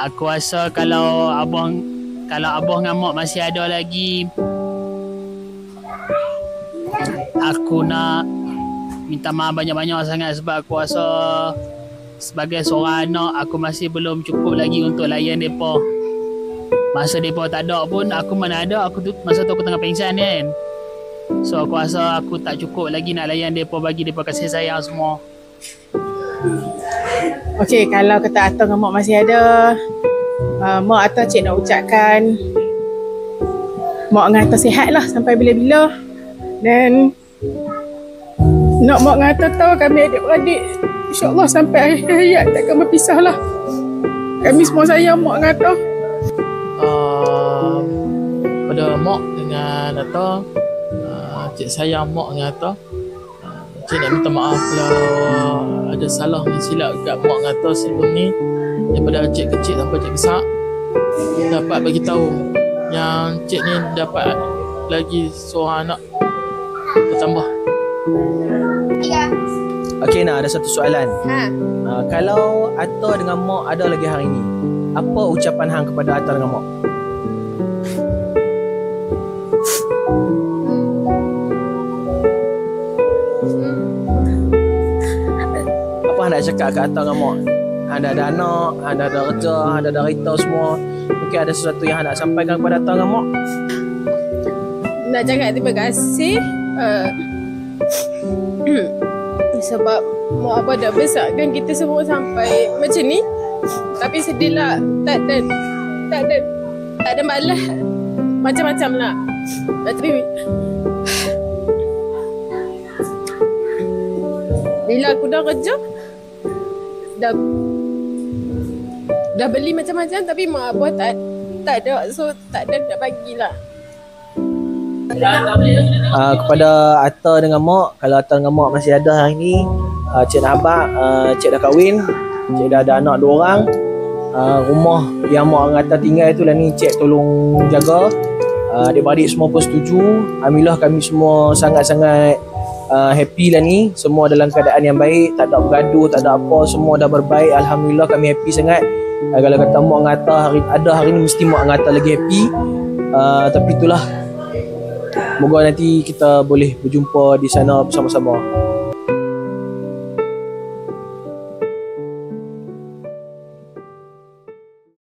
Aku rasa kalau abah dengan mak masih ada lagi, aku nak minta maaf banyak-banyak sangat sebab aku rasa sebagai seorang anak aku masih belum cukup lagi untuk layan mereka. Masa mereka tak ada pun aku mana ada, masa tu aku tengah pengsan kan. So aku rasa aku tak cukup lagi nak layan mereka, bagi mereka kasih sayang semua. Okey, kalau kata Atta dengan mak masih ada, mak Atta cik nak ucapkan mak dengan Atta sihat lah sampai bila-bila. Dan nak mak dengan Atta tahu kami adik-beradik InsyaAllah sampai akhir hayat takkan berpisah lah. Kami semua sayang mak dengan Atta. Pada mak dengan Atta, cik sayang mak dengan Atta. Cik nak minta maaf kalau ada salah dan silap kat mak dengan Atta sebelum ni. Daripada cik kecil sampai cik besar, dapat bagi tahu yang cik ni dapat lagi seorang anak bertambah. Okey, nak ada satu soalan. Kalau Atta dengan mak ada lagi hari ni, apa ucapan hang kepada Atta dengan mak? Apa hang nak cakap kat Atta dengan mak? Anda ada anak, anda ada kerja, anda ada kereta semua. Mungkin ada sesuatu yang hang nak sampaikan kepada Atta dengan mak? Nak cakap terima kasih sebab mak abah dah besarkan kita semua sampai macam ni. Tapi sedihlah, tak ada malah macam-macam lah. Tapi bila aku dah kerja, dah beli macam-macam, tapi mak abah tak ada, so tak ada nak bagilah. Kepada Atta dengan mak, kalau Atta dengan mak masih ada hari ni, cik nak abang, cik dah kahwin, cik dah ada anak 2 orang. Rumah yang mak dengan Atta tinggal tu lah ni cik tolong jaga. Adik-beradik semua pun setuju. Alhamdulillah kami semua sangat-sangat happy lah ni. Semua dalam keadaan yang baik, tak ada bergaduh, tak ada apa, semua dah berbaik. Alhamdulillah kami happy sangat. Kalau kata mak dengan Atta hari ni mesti mak dengan Atta lagi happy. Tapi itulah, moga nanti kita boleh berjumpa di sana bersama-sama.